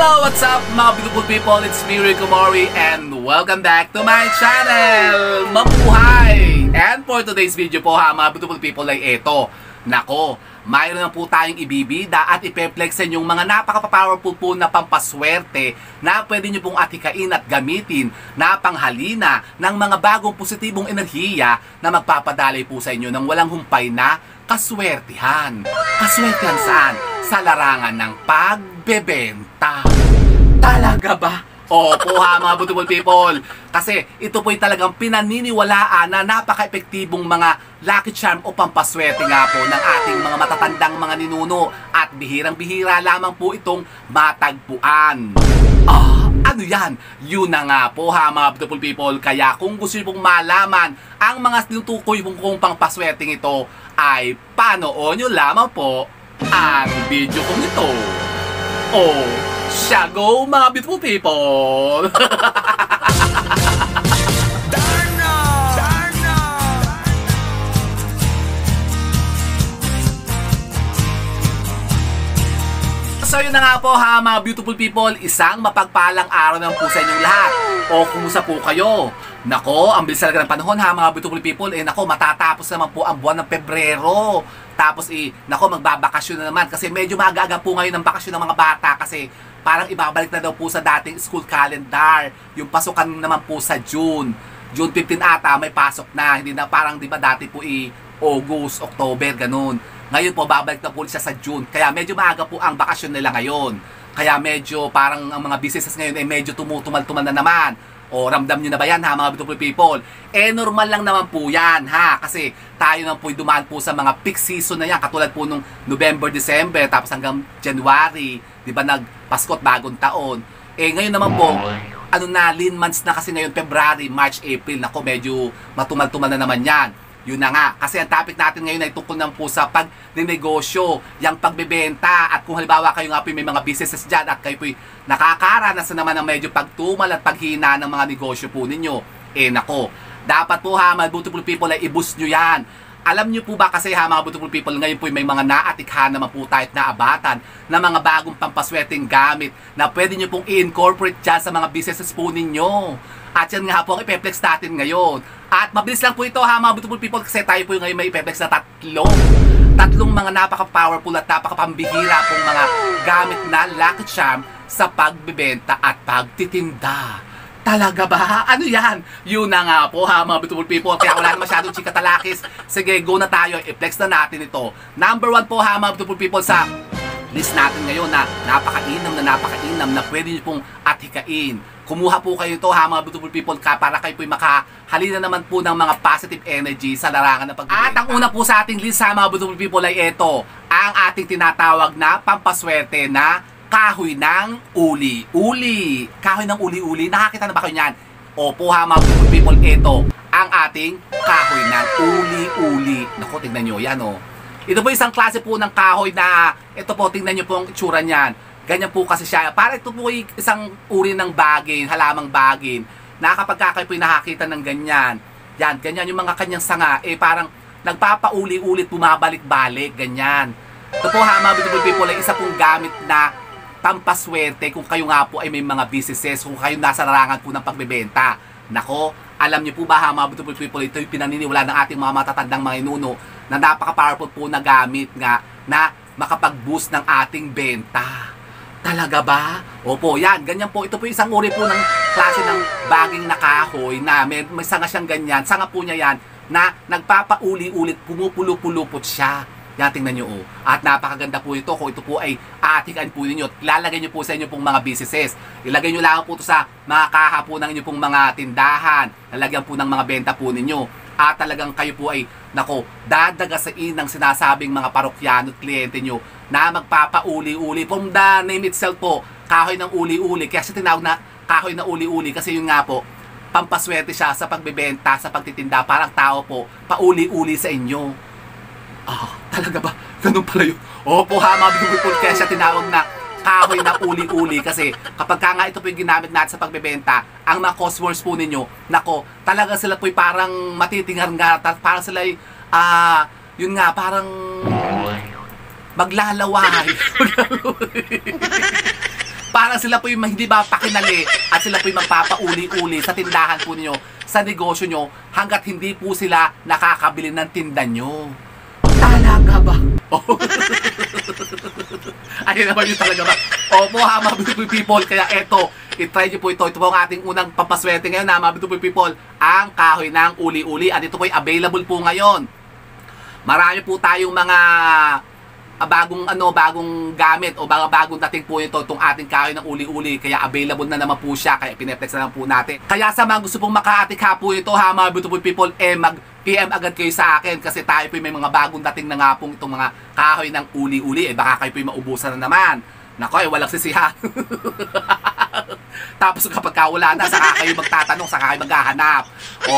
Hello, what's up mga beautiful people? It's me, Rico Mori, and welcome back to my channel! Mabuhay! And for today's video po ha, mga beautiful people ay eto. Nako, mayroon na po tayong ibibida at ipe-flexen yung mga napaka-powerful po na pampaswerte na pwede nyo pong atikain at gamitin na panghalina ng mga bagong positibong enerhiya na magpapadalay po sa inyo ng walang humpay na kaswertihan. Kaswertihan saan? Sa larangan ng pagbebenta. Talaga ba? Opo ha mga beautiful people. Kasi ito po'y talagang pinaniniwalaan na napaka-epektibong mga lucky charm o pampaswerte nga po ng ating mga matatandang mga ninuno. At bihirang-bihira lamang po itong matagpuan. Ano yan? Yun na nga po ha mga beautiful people. Kaya kung gusto nyo pong malaman ang mga tinutukoy pong pampaswerteng ito, ay panood nyo lamang po ang video kong ito. Siya go mga beautiful people! So yun na nga po ha mga beautiful people, isang mapagpalang araw naman po sa inyong lahat. Kumusta po kayo? Nako, ang bilis talaga ng panahon ha mga beautiful people. Nako, matatapos naman po ang buwan ng Pebrero. Tapos nako, magbabakasyon na naman kasi medyo maaga-aga po ngayon ang bakasyon ng mga bata kasi parang ibabalik na daw po sa dating school calendar. Yung pasukan naman po sa June 15 ata may pasok na. Hindi na parang 'di ba dati po August, October ganun. Ngayon po babalik na po siya sa June. Kaya medyo maaga po ang bakasyon nila ngayon. Kaya medyo parang ang mga businesses ngayon ay medyo tumutumal-tumal na naman. Ramdam nyo na ba yan ha mga beautiful people? Normal lang naman po yan ha. Kasi tayo naman po dumaan po sa mga peak season na yan. Katulad po nung November, December, tapos hanggang January. Di ba nagpasko at bagong taon. Ngayon naman po, lean months na kasi ngayon, February, March, April. Nako, medyo matumal-tumal na naman yan. Yun na nga. Kasi ang topic natin ngayon ay tungkol naman po sa pagnegosyo, yung pagbebenta. At kung halimbawa kayo nga po may mga businesses dyan at kayo po nakakaranas na naman ng medyo pagtumal at paghina ng mga negosyo po ninyo. Nako, dapat po ha mga beautiful people ay i-boost nyo yan. Alam nyo po ba kasi ha mga beautiful people, ngayon po may mga naatikhan naman po tayo at naabatan na mga bagong pampaswerteng gamit na pwede nyo pong i-incorporate dyan sa mga businesses po ninyo. At yan nga po ang ipeplex natin ngayon. At mabilis lang po ito ha mga beautiful people kasi tayo po ngayon may ipeplex na tatlong mga napaka-powerful at napaka-pambihira pong mga gamit na lucky charm sa pagbebenta at pagtitinda. Talaga ba? Ano yan? Yun na nga po ha mga beautiful people. Kaya wala na masyadong chikatalakis. Sige, go na tayo. I-flex na natin ito. Number 1 po ha mga beautiful people sa list natin ngayon na napakainam na pwede nyo pong atikain. Kumuha po kayo ito ha mga beautiful people para kayo po'y makahalina naman po ng mga positive energy sa larangan ng pagbibenta. At ang una po sa ating list ha mga beautiful people ay ito, ang ating tinatawag na pampaswerte na kahoy ng uli-uli. Kahoy ng uli-uli, nakakita na ba kayo niyan? Opo ha mga beautiful people, ito ang ating kahoy ng uli-uli. Naku, tignan nyo yan Ito po isang klase po ng kahoy na, ito po, tingnan nyo po ang itsura niyan. Ganyan po kasi siya. Para ito po ay isang uri ng bagin, halamang bagin, na kapag kayo po nakakita ng ganyan, yan, ganyan yung mga kanyang sanga, parang nagpapauli-ulit, bumabalik-balik, ganyan. Ito po ha, mga beautiful people, ay isa pong gamit na pampaswerte kung kayo nga po ay may mga businesses, kung kayo nasa larangan po ng pagbebenta. Nako, alam niyo po ba ha, mga beautiful people, ito yung pinaniniwala ng ating mga matatandang mga inuno na napaka-powerful po na gamit nga na makapag-boost ng ating benta. Talaga ba? Opo, yan. Ganyan po. Ito po isang uri po ng klase ng baging na kahoy na may sanga siyang ganyan. Sanga po niya yan na nagpapauli-ulit, pumupulupulupot siya. Yan, tingnan nyo At napakaganda po ito. Kung ito po ay atikan po ninyo, ilalagay nyo po sa inyo pong mga businesses. Ilagay nyo lang po ito sa mga kaha po ng inyo pong mga tindahan. Lalagyan po ng mga benta po ninyo. At talagang kayo po ay, nako, dadagasain ng sinasabing mga parokyano at kliyente nyo na magpapauli-uli. From the name itself po, kahoy ng uli-uli. Kaya siya tinawag na kahoy na uli-uli kasi yun nga po, pampaswerte siya sa pagbebenta, sa pagtitinda. Parang tao po, pauli-uli sa inyo. Talaga ba? Ganun pala yun. Opo ha, mga beautiful. Kaya siya tinawag na kahoy na uli-uli kasi kapag nga ito po yung ginamit natin sa pagbebenta, ang mga customers po ninyo, nako, talaga sila po parang matitingar nga, parang sila yun nga, parang maglalaway. parang sila po yung hindi ba pakinali at sila po yung magpapauli-uli sa tindahan po ninyo, sa negosyo nyo, hanggat hindi po sila nakakabili ng tinda nyo. Talaga ba? Ayun naman yung talaga ba? Opo ha, mga beautiful people. Kaya eto, itry nyo po ito. Ito po ang ating unang pampaswerte ngayon ha, mga beautiful people. Ang kahoy ng uli-uli. At ito po ay available po ngayon. Marami po tayong mga bagong gamit o bagong dating po ito, itong ating kahoy ng uli-uli. Kaya available na naman po siya. Kaya pineflex na lang po natin. Kaya sa mga gusto pong makaatikha po ito ha, mga beautiful people, mag-PM agad kayo sa akin kasi tayo po may mga bagong dating na nga pong itong mga kahoy ng uli-uli. Baka kayo po maubusan na naman. Nako, walang sisihan. Tapos kapag wala na, saka kayo magtatanong, saka kayo maghahanap.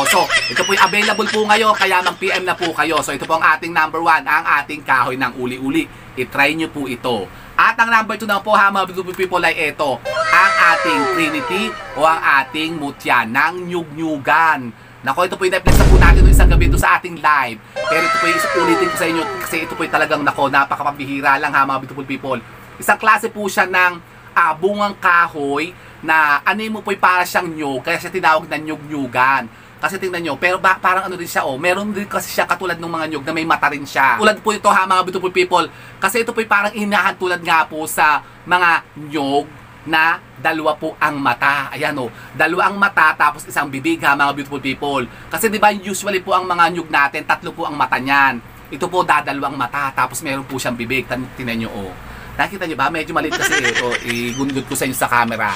So, ito po yung available po ngayon, kaya mag-PM na po kayo. So, ito po ang ating number 1, ang ating kahoy ng uli-uli. I-try nyo po ito. At ang number 2 na po ha, mga beautiful people, ay ito, ang ating Trinity o ang ating mutya ng nyug-nyugan. Nako, ito po yung na-flex na po natin isang gabi ito sa ating live. Pero ito po yung ulitin ko sa inyo kasi ito po yung talagang, nako, napakapambihira lang ha, mga beautiful people. Isang klase po siya ng bungang kahoy na mo po para siyang nyug, kaya siya tinawag na nyug-nyugan. Kasi tingnan nyo, pero parang ano rin siya, meron din kasi siya katulad ng mga nyug na may mata rin siya. Tulad po ito ha, mga beautiful people, kasi ito po parang inahan tulad nga po sa mga nyug na dalawa po ang mata. Ayan dalawa ang mata tapos isang bibig ha, mga beautiful people. Kasi di ba usually po ang mga nyug natin, tatlo po ang mata niyan. Ito po dadalawang mata tapos meron po siyang bibig. Tingnan nyo nakita nyo ba? Medyo maliit kasi igundod ko sa inyo sa camera.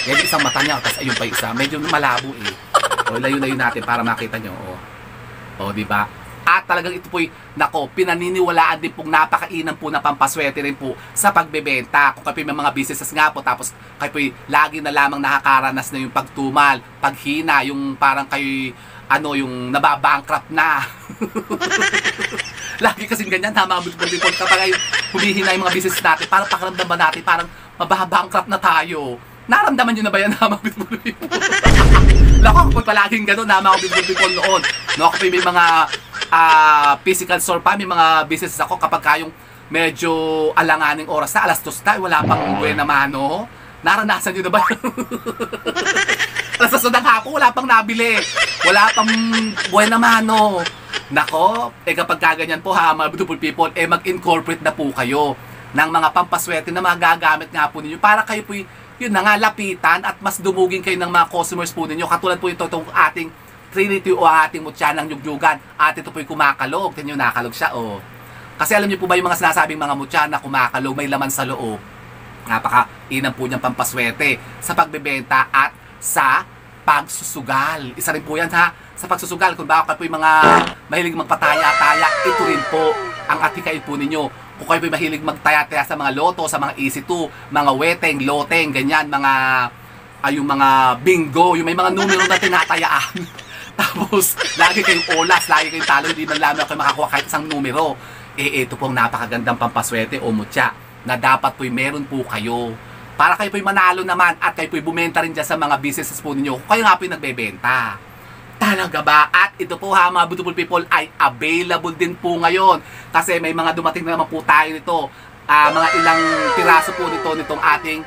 Yan isang mata niya, tapos ayun pa isa. Medyo malabo layo-layo natin para makita nyo. Diba? At talagang ito po'y, nako, pinaniniwalaan din pong napakainam po na pampaswerte rin po sa pagbebenta. Kung kayo may mga businesses nga po, tapos kayo po'y lagi na lamang nakakaranas na yung pagtumal, paghina, yung parang kayo, yung nababankrupt na. Lagi kasing ganyan ha, mga beautiful people, kapag humihina yung mga business natin, parang pakiramdam ba natin, parang mababankrupt na tayo. Naramdaman nyo na ba yan ha, mga beautiful people? Lako, kapag palaging gano'n ha, mga beautiful people noon. Kapag may mga physical store pa, may mga business ako, kapag kayong medyo alanganing oras na, alas 2 na, wala pang buena mano. Naranasan nyo na ba? Alas 2 ng hapon, wala pang nabili. Wala pang buena mano. Nako, kapag kaganyan po ha, mga beautiful people, mag-incorporate na po kayo ng mga pampaswerte na mga gagamit nga po ninyo para kayo po yun na nga, lapitan at mas dumugin kayo ng mga customers po ninyo. Katulad po itong ating Trinity o ating mutya ng nyug-nyugan. At ito po yung kumakalog. Tingnan nyo, nakalog siya Kasi alam niyo po ba yung mga sinasabing mga mutya na kumakalog, may laman sa loob. Napaka-inam po niyang pampaswerte sa pagbebenta at sa pagsusugal. Isa rin po yan ha, sa pagsusugal. Kung baka po yung mga mahilig magpataya-taya, ito rin po ang atikain po ninyo. Kung kayo po mahilig magtaya-taya sa mga loto, sa mga easy to, mga weteng, loteng, ganyan, yung mga bingo, yung may mga numero na tinatayaan. Tapos, lagi kayong olas, lagi kayong talo, hindi man lamang kayo makakuha kahit isang numero. Ito pong napakagandang pampaswerte o mutya na dapat po'y meron po kayo. Para kayo po'y manalo naman at kayo po'y bumenta rin dyan sa mga businesses po ninyo. Kayo nga po'y nagbebenta. Talaga ba? At ito po ha, mga beautiful people, ay available din po ngayon. Kasi may mga dumating na naman po tayo nito. Mga ilang piraso po nitong ating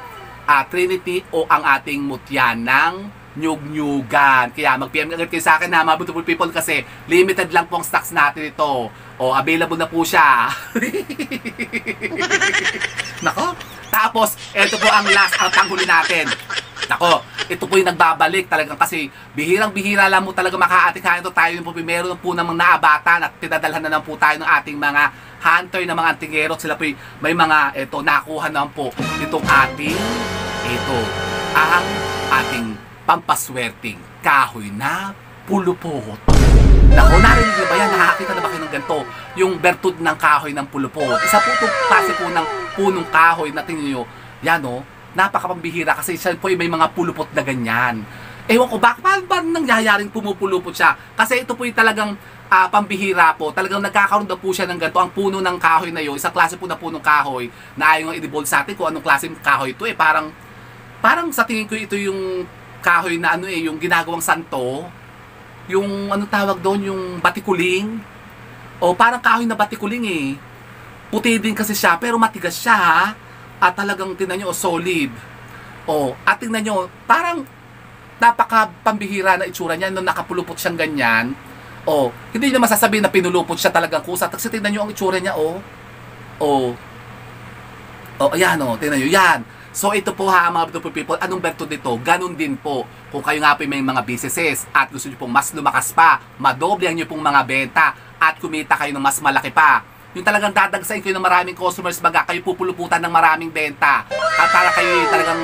Trinity o ang ating mutya ng nyug-nyugan. Kaya mag-PM agad kayo sa akin ha, mga beautiful people, kasi limited lang po ang stocks natin ito. Available na po siya. Nako. Tapos, ito po ang last, ang tanghuli natin. Nako, ito po yung nagbabalik talagang kasi bihirang-bihira lang po talaga makaatikhain ito. Tayo po meron po namang naabatan at tinadalhan na lang po tayo ng ating mga hunter na mga antingero. Sila po may mga nakuha naman po itong ating ang ating pampaswerting kahoy na pulupot. Nako, narinig na ba yan? Nakakita na ba kayo ng ganito? Yung bertud ng kahoy ng pulupot. Isa po itong klase po ng punong kahoy na tingin nyo, yan napakapambihira kasi siya po may mga pulupot na ganyan. Ewan ko, bakit ba nangyayaring pumupulupot siya? Kasi ito po yung talagang pambihira po. Talagang nagkakaroon na po siya ng ganito. Ang puno ng kahoy na yun, isang klase po na punong kahoy na ayaw nga i-devolve sa atin kung anong klase ng kahoy ito Parang sa tingin ko ito yung kahoy na yung ginagawang santo. Yung tawag doon, yung batikuling. Parang kahoy na batikuling Puti din kasi siya pero matigas siya ha. At talagang tinan nyo, solid. Oh, at tingnan nyo, parang napaka-pambihira na itsura niya nung nakapulupot siyang ganyan. Oh, hindi nyo masasabihin na pinulupot siya talagang kusa. Kasi tingnan nyo ang itsura niya, oh. Oh. Oh, ayan, oh. Tingnan nyo, yan. So, ito po ha, mga beautiful people. Anong bertud nito? Ganun din po. Kung kayo nga po may mga businesses at gusto nyo pong mas lumakas pa, madoble ang nyo pong mga benta at kumita kayo ng mas malaki pa. Yung talagang dadagsain kayo ng maraming customers, baga kayo pupuluputan ng maraming benta. At para kayo talagang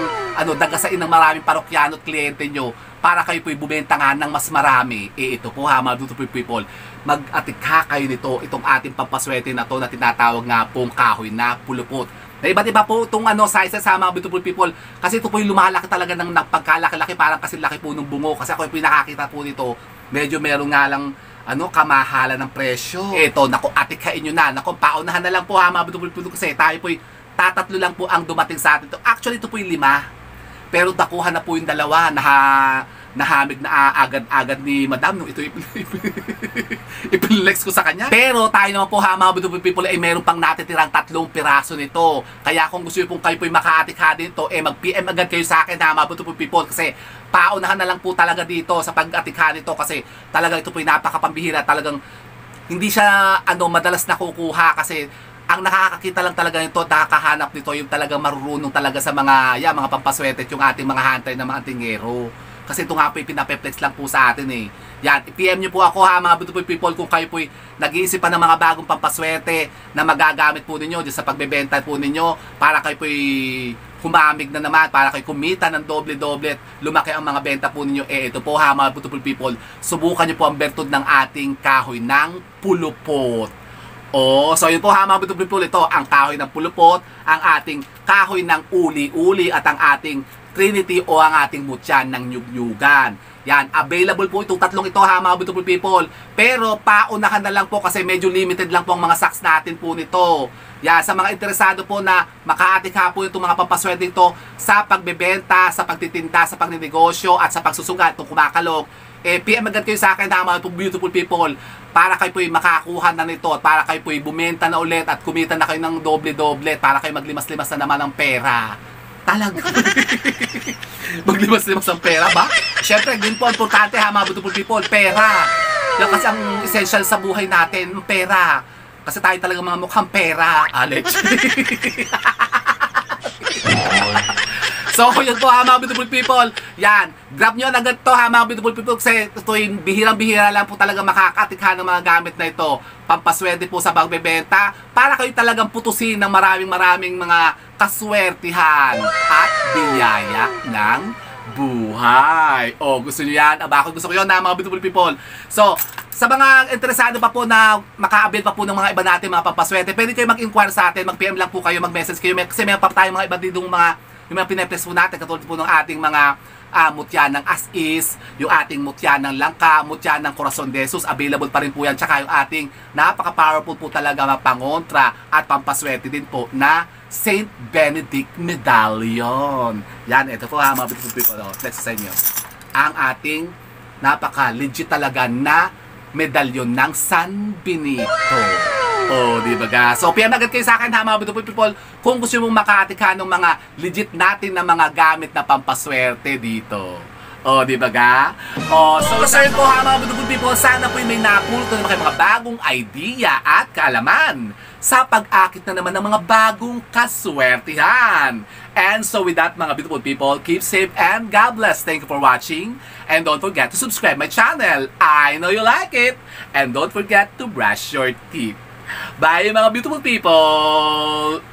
dagasain ng maraming parokyano at kliyente nyo, para kayo po'y bumenta nga ng mas marami. Ito po ha, mga beautiful people, mag-atikha kayo nito, itong ating pampaswerte na to na tinatawag nga pong kahoy na pulupot. Na iba't iba po itong sizes ha, mga beautiful people, kasi ito po yung lumalaki talaga ng pagkalaki-laki, parang kasi laki po ng bungo. Kasi ako yung nakakita po nito, medyo meron nga lang kamahalan ng presyo. Ito, naku, atikhain nyo na. Naku, paunahan na lang po ha, mga beautiful people, kasi tayo po'y tatatlo lang po ang dumating sa atin. Actually, ito po'y 5. Pero dakuhan na po yung 2 nahamig na agad-agad ni Madam nung ito ipinlex ko sa kanya. Pero tayo naman po ha, mga beautiful people, ay meron pang natitirang 3 piraso nito. Kaya kung gusto nyo pong kayo po'y makaatikha dito, mag-PM agad kayo sa akin ha, mga beautiful people, kasi paunahan na lang po talaga dito sa pag-atikha nito, kasi talagang ito po'y napakapambihira. Talagang hindi siya madalas nakukuha, kasi ang nakakakita lang talaga nito, nakakahanap nito yung talagang marurunong talaga sa mga mga pampaswerte, yung ating mga hunter na mga tingero. Kasi ito nga po yung pinapeplex lang po sa atin eh. Yan, i-PM nyo po ako ha, mga beautiful people, kung kayo po nag-iisip pa ng mga bagong pampaswerte na magagamit po ninyo dyan sa pagbebenta po ninyo, para kayo po humamig na naman, para kayo kumita ng doble-doble, lumaki ang mga benta po ninyo. Ito po ha, mga beautiful people, subukan nyo po ang bertud ng ating kahoy ng pulupot. Oh, so yun po ha, mga beautiful people, ito ang kahoy ng pulupot, ang ating kahoy ng uli-uli, at ang ating Trinity o ang ating mutyan ng nyug-nyugan. Yan, available po itong 3 ito ha, mga beautiful people. Pero paunahan na lang po, kasi medyo limited lang po ang mga stocks natin po nito. Yan, sa mga interesado po na makaatikha po itong mga pampaswerte ito sa pagbebenta, sa pagtitinda, sa pagninegosyo, at sa pagsusugat, itong kumakalog, PM agad kayo sa akin ha, mga beautiful people, para kayo po'y makakuha na nito, at para kayo po'y bumenta na ulit at kumita na kayo ng doble-doble, para kayo maglimas-limas na naman ng pera. Talaga. Maglimas-limas ng pera ba? Siyempre, din po importante ha, mga beautiful people, pera. Yan kasi ang essential sa buhay natin, pera. Kasi tayo talaga mga mukhang pera, Alex. So, yun po ha, mga beautiful people. Yan, grab nyo na agad to ha, mga beautiful people, kasi ito yung bihirang-bihira lang po talaga makakatikha ng mga gamit na ito. Pampaswerte po sa pagbebenta, para kayo talagang putusin ng maraming mga kaswertihan at biyaya ng buhay. O, gusto nyo yan? Aba, ako gusto ko yun na, mga beautiful people. So, sa mga interesado pa po na maka-avail pa po ng mga iba natin mga pampaswerte, pwede kayo mag-inquire sa atin, mag-PM lang po kayo, mag-message kayo, kasi may pa tayo mga iba dito yung mga pinepres po natin, katulad po ng ating mga mutya ng as-is, yung ating mutya ng langka, mutya ng Corazon de Jesus, available pa rin po yan, tsaka yung ating napaka-powerful po talaga pangontra at pampaswerte din po na Saint Benedict Medallion. Yan, ito po ha, mga beautiful people, let's sa inyo ang ating napaka-legit talaga na medalyon ng San Benito. Oh, di ba ga? So, PM agad kayo sa akin ha, mga beautiful people, kung gusto mong makatikha ng mga legit natin na mga gamit na pampaswerte dito. Oh, di ba ga? Oh, so sir po ha, mga beautiful people, sana po may napulto naman kayo mga bagong idea at kaalaman sa pag-akit na naman ng mga bagong kaswertihan. And so with that, mga beautiful people, keep safe and God bless. Thank you for watching. And don't forget to subscribe my channel. I know you like it. And don't forget to brush your teeth. Bye, mga beautiful people!